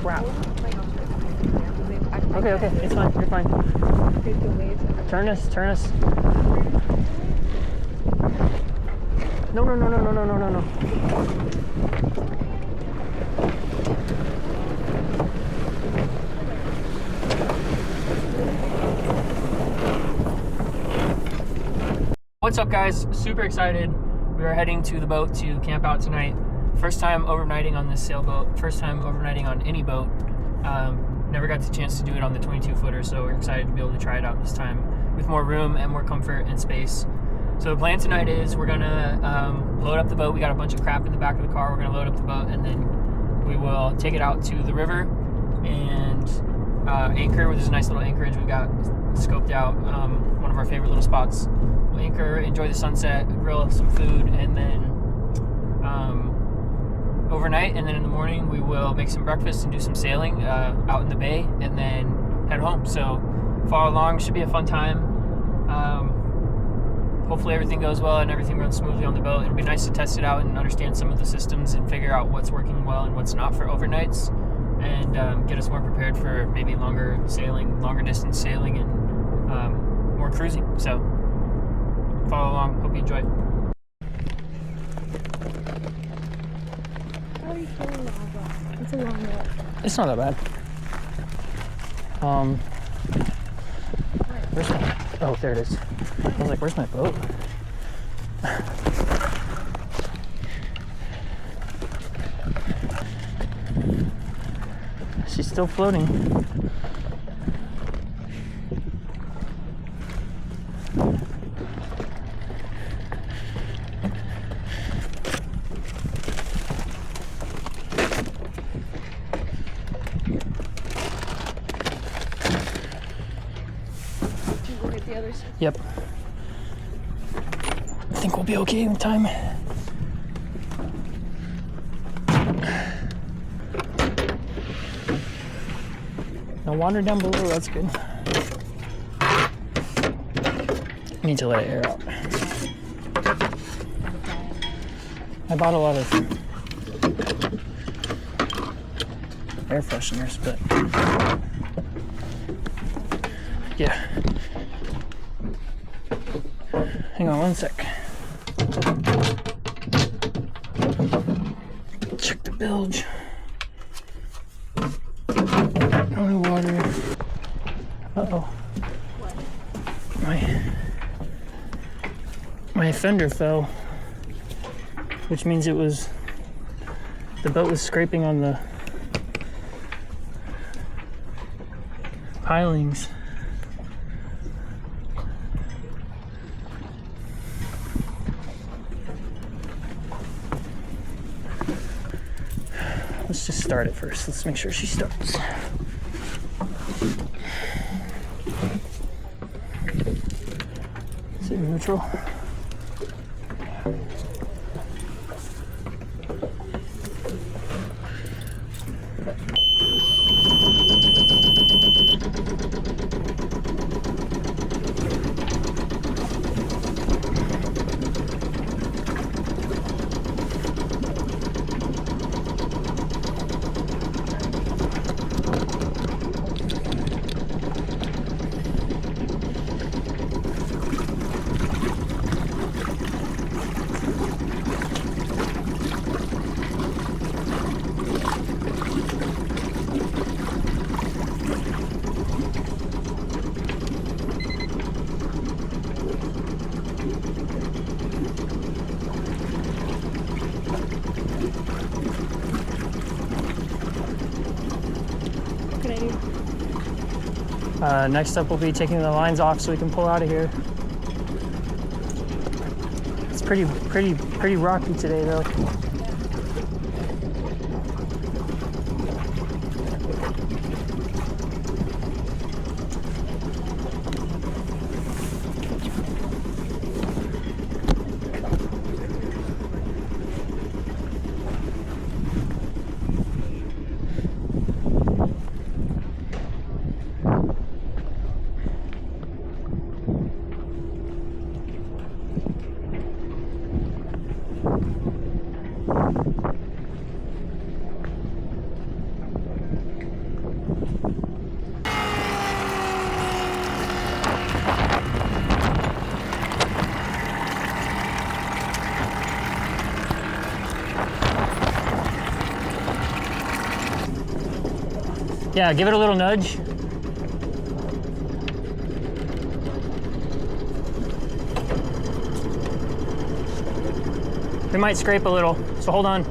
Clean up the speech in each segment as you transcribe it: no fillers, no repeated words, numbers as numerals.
crap. Okay, it's fine, you're fine. Turn us. No. What's up, guys? Super excited. We are heading to the boat to camp out tonight. First time overnighting on this sailboat. First time overnighting on any boat. Never got the chance to do it on the 22 footer, so we're excited to be able to try it out this time with more room and more comfort and space. So the plan tonight is we're gonna load up the boat. We got a bunch of crap in the back of the car. We're gonna load up the boat and then we will take it out to the river and anchor. There's a nice little anchorage we got scoped out. One of our favorite little spots. We'll anchor, enjoy the sunset, grill some food, and then overnight, and then in the morning we will make some breakfast and do some sailing out in the bay, and then head home. So follow along, should be a fun time. Hopefully everything goes well and everything runs smoothly on the boat. It'll be nice to test it out and understand some of the systems and figure out what's working well and what's not for overnights, and get us more prepared for maybe longer distance sailing, and more cruising. So follow along, hope you enjoy. It's a long walk. It's not that bad. Where's my... Oh, there it is. I was like, where's my boat? She's still floating. Yep. I think we'll be okay in time. No water down below, that's good. Need to let it air out. I bought a lot of air fresheners, but yeah. Hang on one sec. Check the bilge. No water. Uh-oh. My fender fell, which means the boat was scraping on the pilings. Let's just start it first. Let's make sure she starts. Is it neutral? Next up, we'll be taking the lines off so we can pull out of here. It's pretty rocky today, though. Yeah, give it a little nudge. It might scrape a little, so hold on.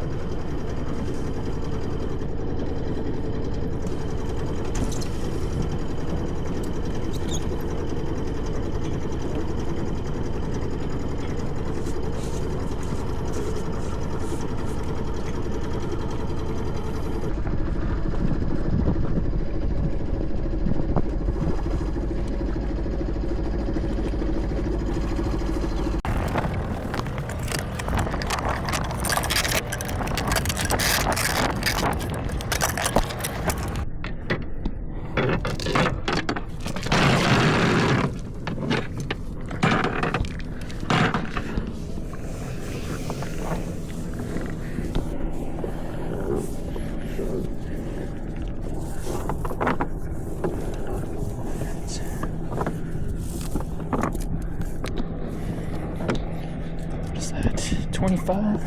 What's that? 25?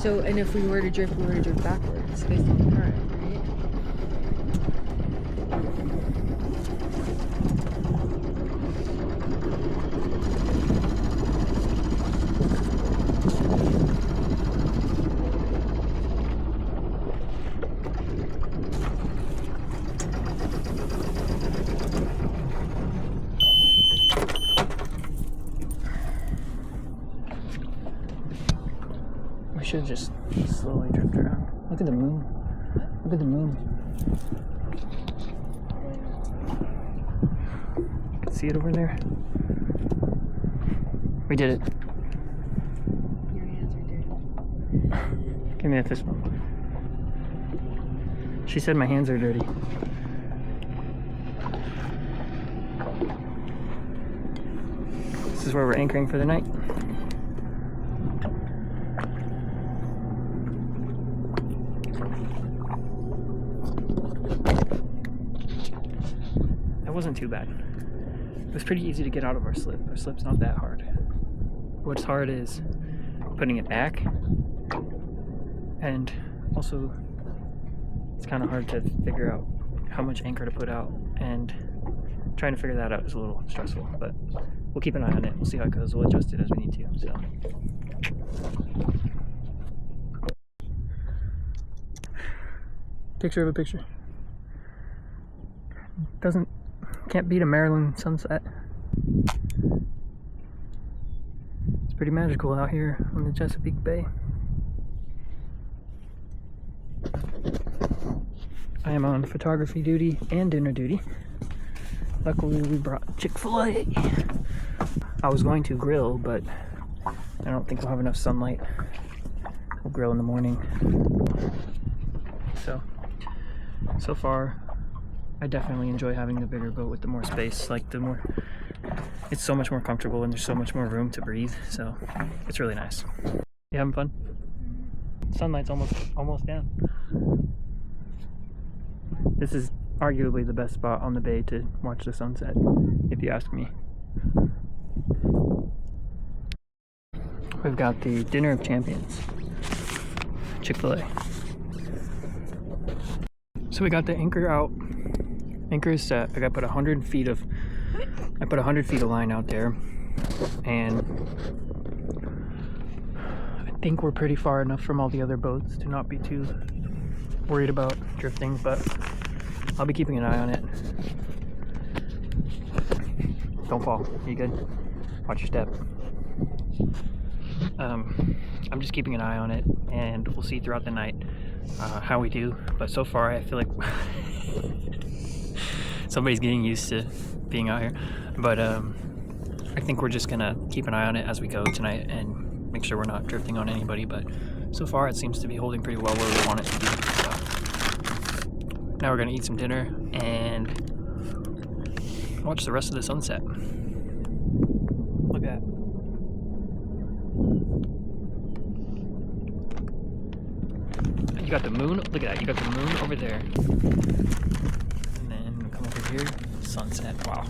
So, and if we were to drift backwards based on the current, right? We should just slowly drift around. Look at the moon. Look at the moon. You can see it over there. We did it. Your hands are dirty. Give me a fist bump. She said my hands are dirty. This is where we're anchoring for the night. That wasn't too bad. It was pretty easy to get out of our slip. Our slip's not that hard. What's hard is putting it back, and also it's kind of hard to figure out how much anchor to put out, and trying to figure that out is a little stressful, but we'll keep an eye on it. We'll see how it goes. We'll adjust it as we need to. So picture of a picture. Can't beat a Maryland sunset. It's pretty magical out here on the Chesapeake Bay. I am on photography duty and dinner duty. Luckily we brought Chick-fil-A. I was going to grill, but I don't think we'll have enough sunlight. We'll grill in the morning. So far I definitely enjoy having the bigger boat with the more space. Like it's so much more comfortable and there's so much more room to breathe. So it's really nice. You having fun? Sunlight's almost down. This is arguably the best spot on the bay to watch the sunset, if you ask me. We've got the Dinner of Champions, Chick-fil-A. So we got the anchor out. Anchor is set. I put 100 feet of line out there, and I think we're pretty far enough from all the other boats to not be too worried about drifting, but I'll be keeping an eye on it. Don't fall. You good? Watch your step. I'm just keeping an eye on it, and we'll see throughout the night how we do. But so far, I feel like somebody's getting used to being out here. But I think we're just gonna keep an eye on it as we go tonight and make sure we're not drifting on anybody. But so far, it seems to be holding pretty well where we want it to be. So Now we're gonna eat some dinner and watch the rest of the sunset. Look at that. You got the moon, look at that, you got the moon over there. And then come over here, sunset. Wow.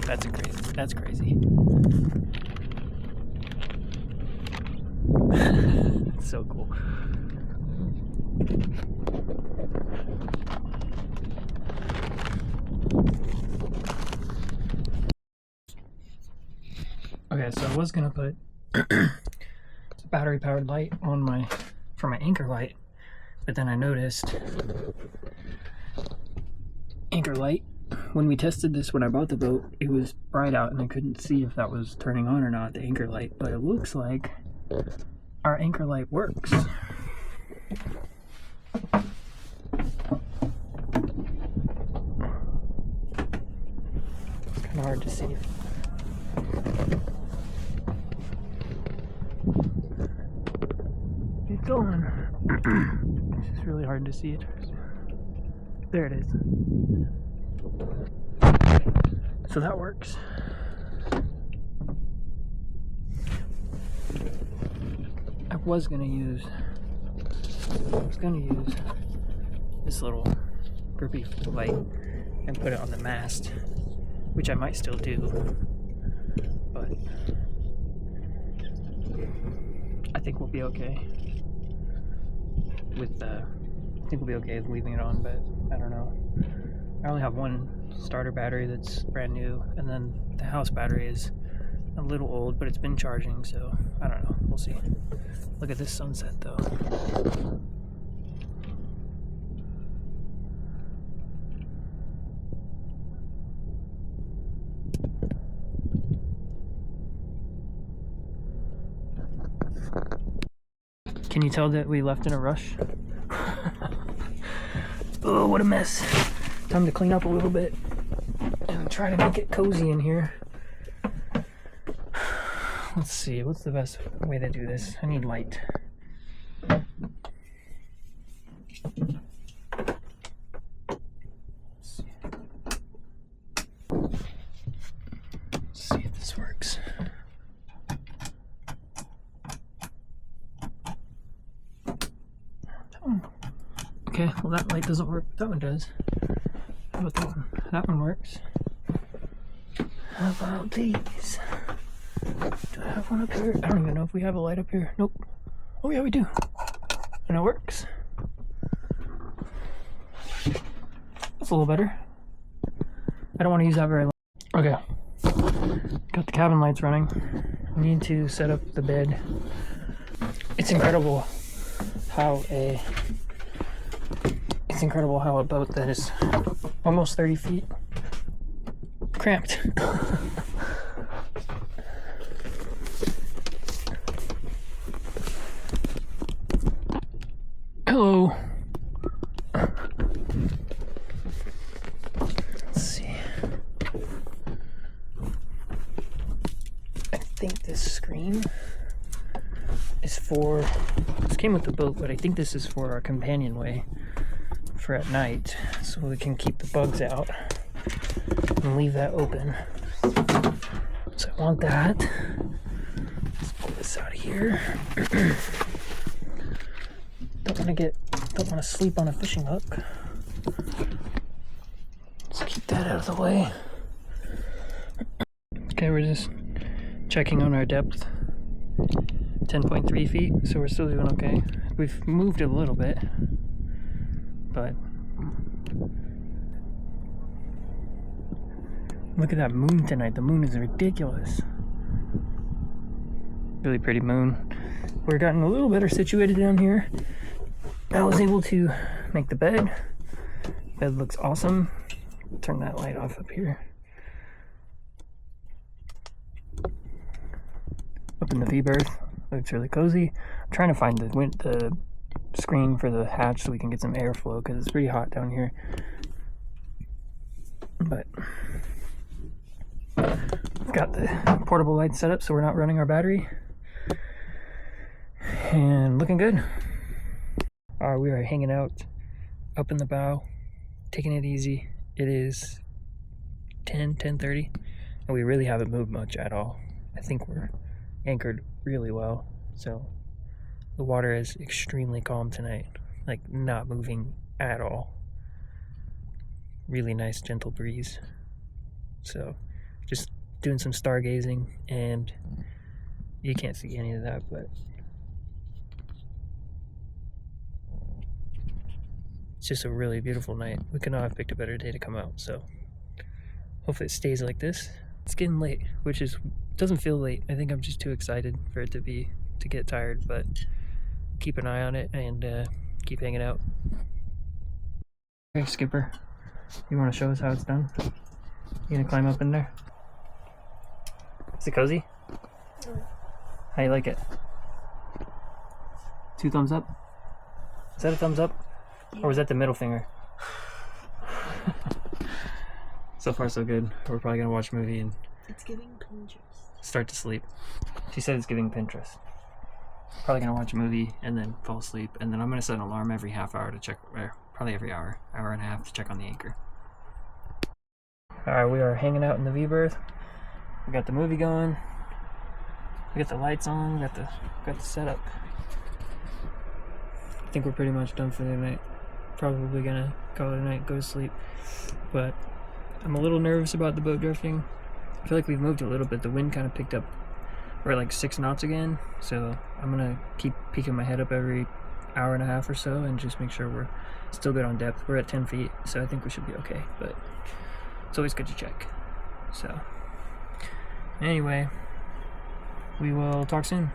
That's crazy. It's so cool. Okay, so I was gonna put a battery powered light on for my anchor light, but then I noticed anchor light, when we tested this when I bought the boat, it was bright out and I couldn't see if that was turning on or not, the anchor light, but it looks like our anchor light works. It's kind of hard to see. It's on. It's just really hard to see it. There it is. So that works. I was gonna use this little grippy light and put it on the mast, which I might still do, but I think we'll be okay with leaving it on, but I don't know. I only have one starter battery that's brand new, and then the house battery is a little old, but it's been charging, so I don't know. We'll see. Look at this sunset though. Can you tell that we left in a rush? Oh, what a mess. Time to clean up a little bit and try to make it cozy in here. Let's see, what's the best way to do this? I need light. Let's see if this works. That one. Okay, well that light doesn't work, but that one does. How about that one? That one works. How about these? Do I have one up here? I don't even know if we have a light up here. Nope. Oh yeah, we do. And it works. That's a little better. I don't want to use that very long. Okay. Got the cabin lights running. Need to set up the bed. It's incredible how a boat that is almost 30 feet cramped. Hello. Let's see. I think this screen is for, this came with the boat, but I think this is for our companionway for at night, so we can keep the bugs out and leave that open. So I want that. Let's pull this out of here. Don't want to sleep on a fishing hook. Let's keep that out of the way. Okay, we're just checking on our depth. 10.3 feet, so we're still doing okay. We've moved a little bit, but look at that moon tonight. The moon is ridiculous. Really pretty moon. We're getting a little better situated down here. I was able to make the bed. Bed looks awesome. Turn that light off up here. Up in the V-berth. Looks really cozy. I'm trying to find the screen for the hatch so we can get some airflow because it's pretty hot down here. But I've got the portable light set up so we're not running our battery. And looking good. We are hanging out up in the bow taking it easy. It is 10:30, and we really haven't moved much at all. I think we're anchored really well, so the water is extremely calm tonight, like not moving at all. Really nice gentle breeze. So just doing some stargazing, and you can't see any of that, but it's just a really beautiful night. We could not have picked a better day to come out, so hopefully it stays like this. It's getting late, which doesn't feel late. I think I'm just too excited for it to get tired, but keep an eye on it and keep hanging out. Okay, Skipper, you want to show us how it's done? You gonna climb up in there? Is it cozy? How you like it? 2 thumbs up? Is that a thumbs up? Or was that the middle finger? So far so good. We're probably gonna watch a movie and It's giving Pinterest. start to sleep. She said it's giving Pinterest. Probably gonna watch a movie and then fall asleep, and then I'm gonna set an alarm every half hour to check, or probably every hour and a half to check on the anchor. Alright, we are hanging out in the V-berth. We got the movie going. We got the lights on. We got the setup. I think we're pretty much done for the night. Probably gonna call it a night, go to sleep. But I'm a little nervous about the boat drifting. I feel like we've moved a little bit. The wind kind of picked up. We're at like 6 knots again. So I'm gonna keep peeking my head up every hour and a half or so and just make sure we're still good on depth. We're at 10 feet, so I think we should be okay. But it's always good to check. So anyway, we will talk soon.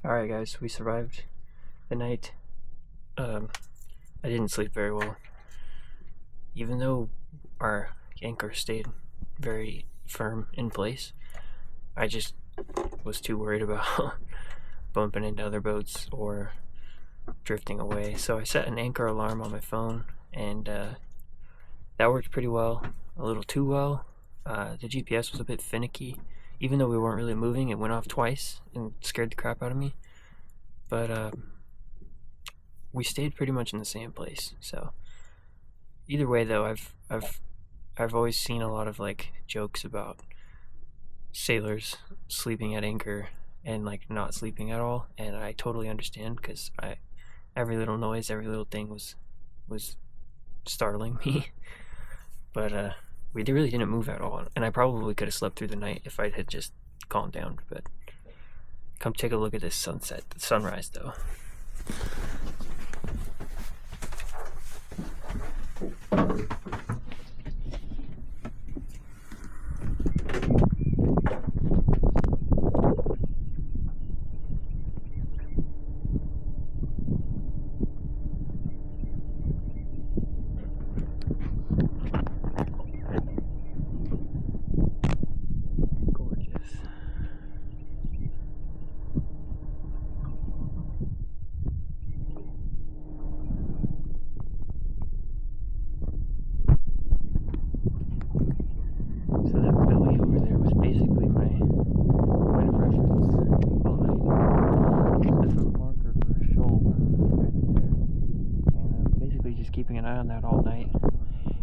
Alright guys, we survived the night. I didn't sleep very well. Even though our anchor stayed very firm in place, I just was too worried about bumping into other boats or drifting away. So I set an anchor alarm on my phone, and that worked pretty well, a little too well. The GPS was a bit finicky. Even though we weren't really moving, it went off twice and scared the crap out of me. But we stayed pretty much in the same place. So either way, though, I've always seen a lot of like jokes about sailors sleeping at anchor and like not sleeping at all, and I totally understand, because every little noise, every little thing was startling me. But we really didn't move at all, and I probably could have slept through the night if I had just calmed down. But Come take a look at this sunrise though. Keeping an eye on that all night,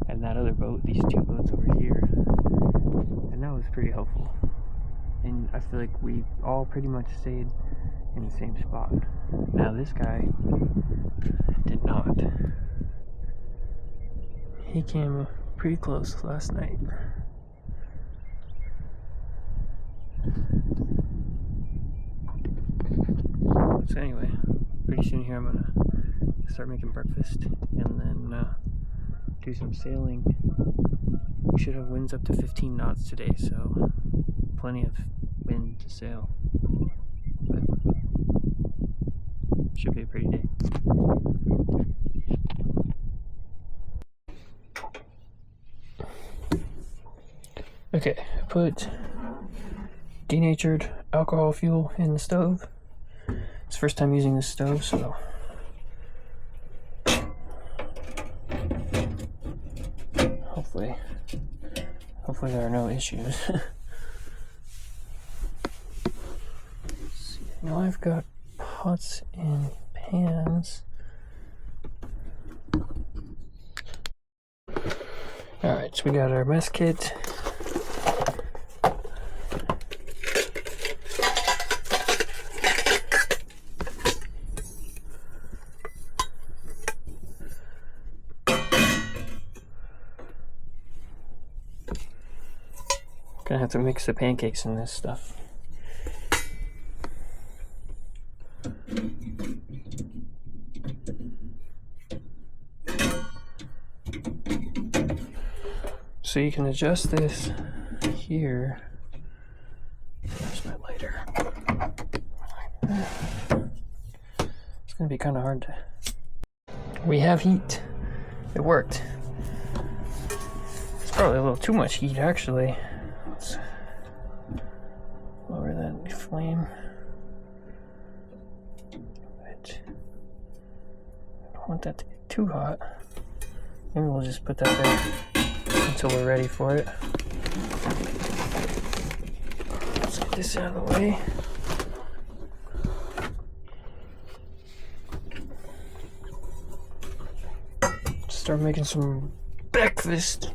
and that other boat, these two boats over here, and that was pretty helpful. And I feel like we all pretty much stayed in the same spot. Now this guy did not. He came pretty close last night. So anyway, pretty soon here I'm gonna start making breakfast and then do some sailing. We should have winds up to 15 knots today, so plenty of wind to sail. But should be a pretty day. Okay, I put denatured alcohol fuel in the stove. It's the first time using this stove, so hopefully there are no issues. See, now I've got pots and pans. Alright, so we got our mess kit. Gonna have to mix the pancakes in this stuff. So you can adjust this here. There's my lighter. It's gonna be kind of hard to. We have heat. It worked. It's probably a little too much heat, actually. Let's lower that flame. But I don't want that to get too hot. Maybe we'll just put that there until we're ready for it. Let's get this out of the way. Start making some breakfast.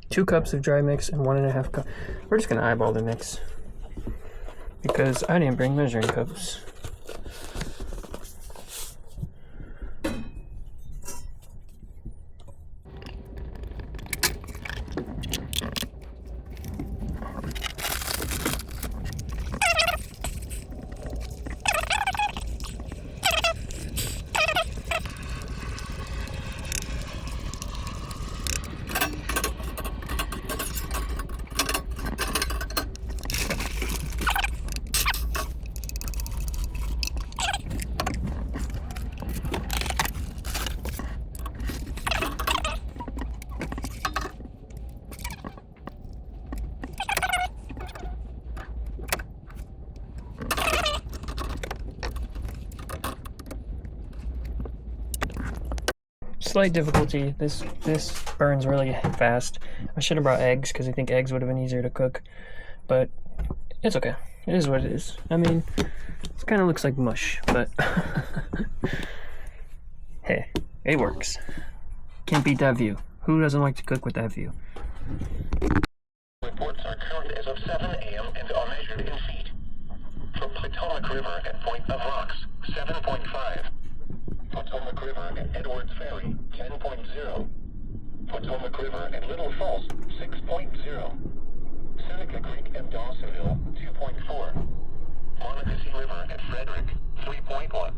Two cups of dry mix and 1.5 cups. We're just gonna eyeball the mix because I didn't bring measuring cups. Slight difficulty. This burns really fast. I should have brought eggs because I think eggs would have been easier to cook, but it's okay. It is what it is. I mean, it kind of looks like mush, but hey, it works. Can't beat that view. Who doesn't like to cook with that view? Reports are current as of 7 a.m. and are measured in feet. For Potomac River at Point of Rocks, 7.5. Potomac River at Edwards Ferry, 10.0. Potomac River and Little Falls, 6.0. Seneca Creek and Dawsonville, 2.4. Monocacy River at Frederick, 3.1.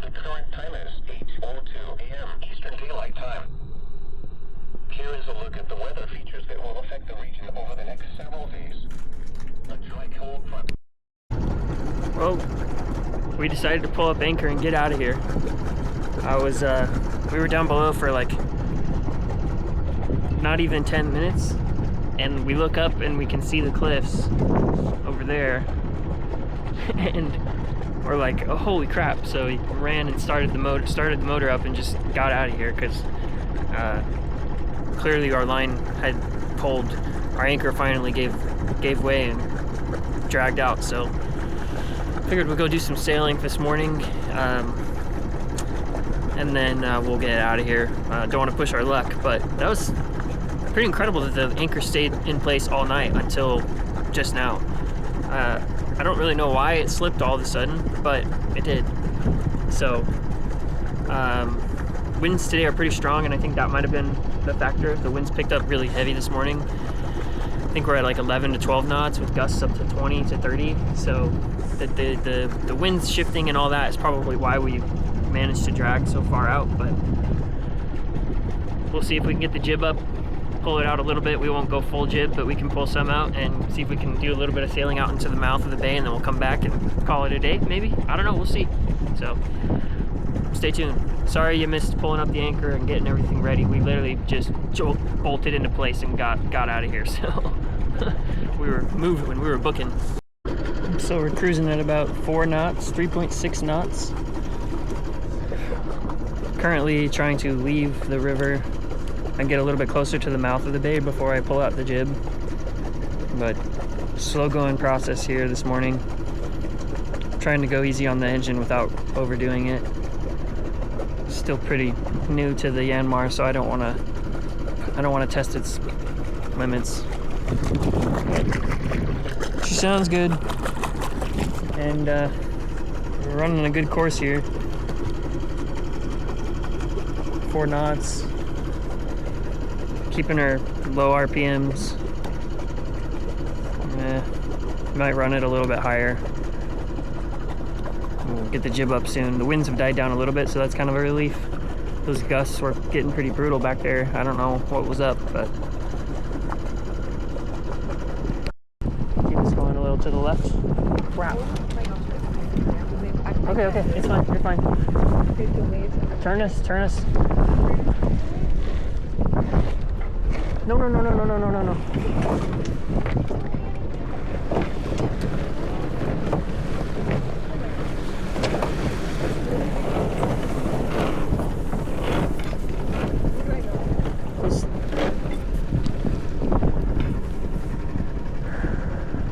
The current time is 8:02 a.m. Eastern Daylight Time. Here is a look at the weather features that will affect the region over the next several days. A dry cold front. Well, we decided to pull up anchor and get out of here. We were down below for like not even 10 minutes, and we look up and we can see the cliffs over there, and we're like, oh, holy crap. So we ran and started the motor up and just got out of here, because clearly our line had pulled. Our anchor finally gave way and dragged out, so figured we'd go do some sailing this morning, and then we'll get out of here. Don't want to push our luck, but that was pretty incredible that the anchor stayed in place all night until just now. I don't really know why it slipped all of a sudden, but it did. So winds today are pretty strong, and I think that might have been the factor. The winds picked up really heavy this morning. I think we're at like 11 to 12 knots with gusts up to 20 to 30. So the winds shifting and all that is probably why we managed to drag so far out. But we'll see if we can get the jib up, pull it out a little bit. We won't go full jib, but we can pull some out and see if we can do a little bit of sailing out into the mouth of the bay, and then we'll come back and call it a day, maybe. I don't know, we'll see. So stay tuned. Sorry you missed pulling up the anchor and getting everything ready. We literally just bolted into place and got out of here. So we were moving when we were booking. So we're cruising at about 4 knots, 3.6 knots. Currently trying to leave the river and get a little bit closer to the mouth of the bay before I pull out the jib. But slow going process here this morning. Trying to go easy on the engine without overdoing it. Still pretty new to the Yanmar, so I don't want to test its limits. She sounds good, and we're running a good course here. 4 knots, keeping her low RPMs. Might run it a little bit higher. We'll get the jib up soon. The winds have died down a little bit, so that's kind of a relief. Those gusts were getting pretty brutal back there. I don't know what was up, but keep us going a little to the left. Wow. Okay, it's fine. You're fine. Turn us. No.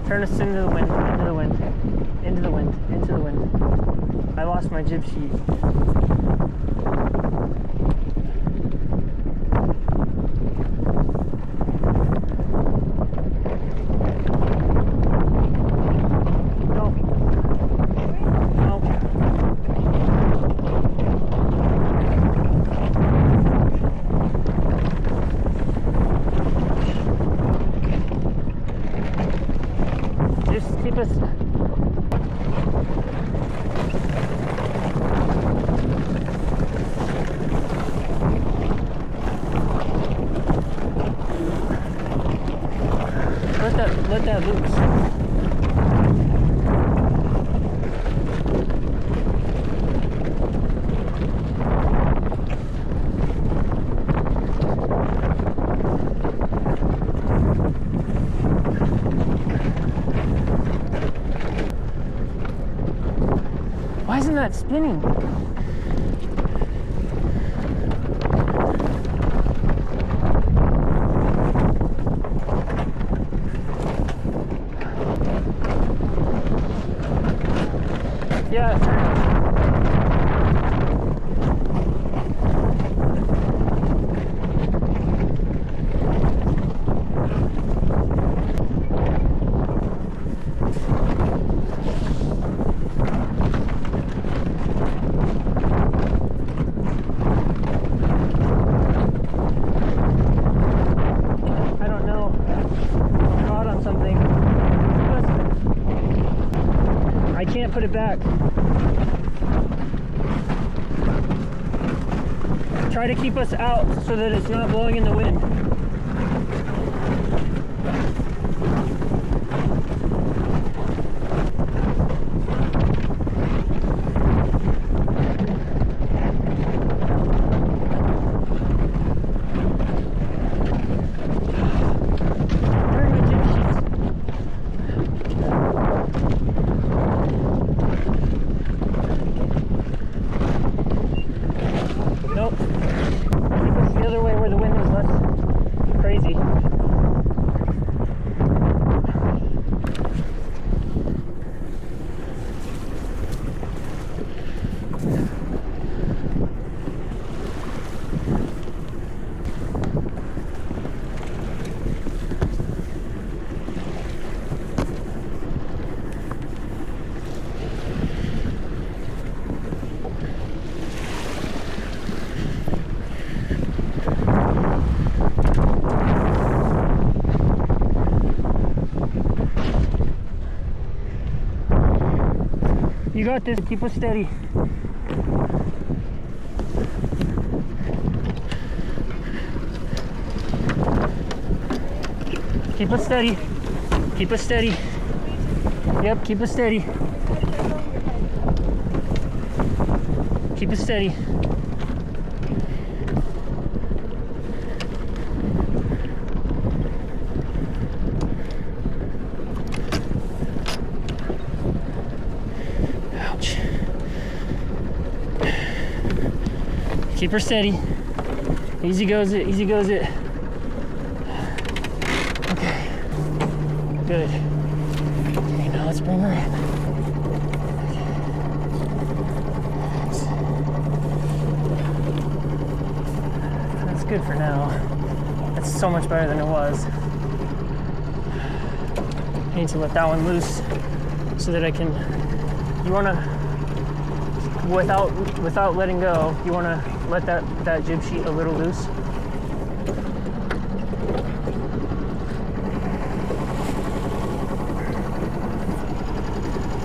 Turn us into the wind. I lost my jib sheet. Keep us. Let that loose. Why isn't that spinning? Yeah. put it back. Try to keep us out so that it's not blowing in the wind. You got this. Keep us steady. Keep us steady. Keep us steady. Yep, keep us steady. Keep us steady. Ouch. Keep her steady. Easy goes it, easy goes it. Okay. Good. Okay, now let's bring her in. That's good for now. That's so much better than it was. I need to let that one loose so that I can, you wanna, without letting go, you wanna let that jib sheet a little loose.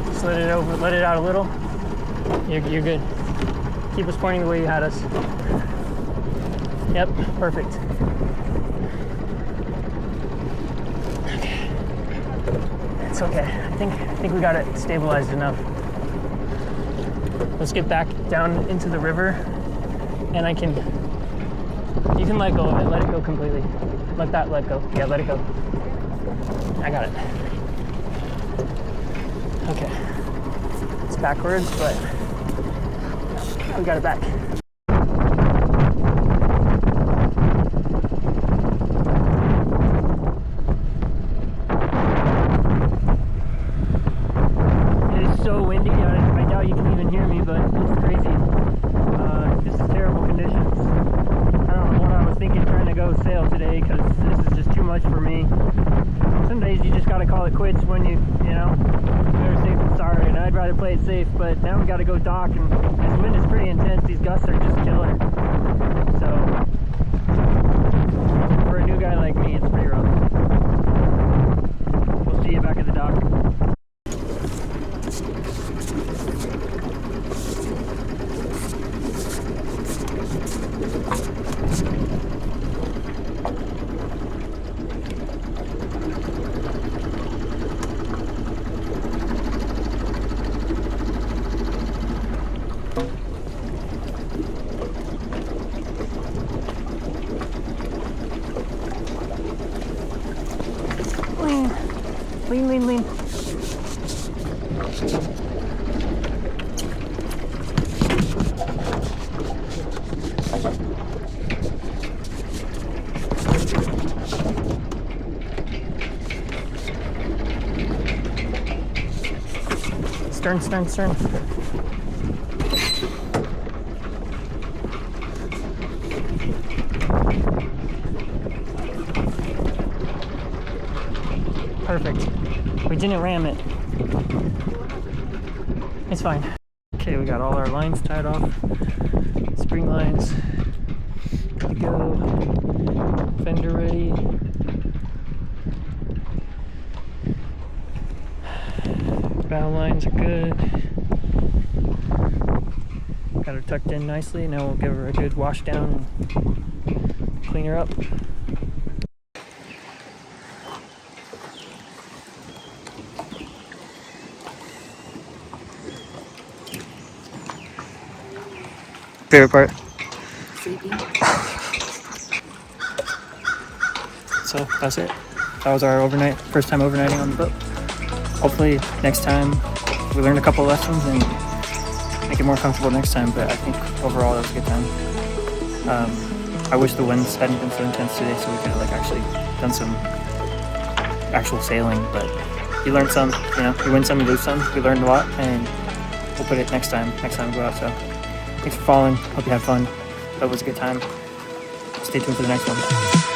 Just let it out a little. You're good. Keep us pointing the way you had us. Yep, perfect. Okay. It's okay. I think we got it stabilized enough. Let's get back down into the river, and you can let go of it. Let it go completely. Let go. Yeah, let it go. I got it. Okay. It's backwards, but we got it back. It is so windy. I doubt you can even hear me, but it's crazy. This is terrible conditions. I don't know what I was thinking trying to go sail today, because this is just too much for me. Some days you just gotta call it quits when you know, better safe than sorry, and I'd rather play it safe, but now we gotta go dock, and this wind is pretty intense. These gusts are just killer. So, for a new guy like me, it's pretty rough. We'll see you back at the dock. Lean. Stern. Perfect. We didn't ram it. It's fine. Okay, we got all our lines tied off. Spring lines. Good to go. Fender ready. Bow line Fins are good. Got her tucked in nicely. Now we'll give her a good wash down and clean her up. Favorite part? So that's it. That was our first time overnighting on the boat. Hopefully next time we learn a couple of lessons and make it more comfortable next time, but I think overall it was a good time. I wish the winds hadn't been so intense today so we could have like actually done some actual sailing, but you learn some, you know, you win some, you lose some. We learned a lot and we'll put it next time we go out. So thanks for following. Hope you had fun. That was a good time. Stay tuned for the next one.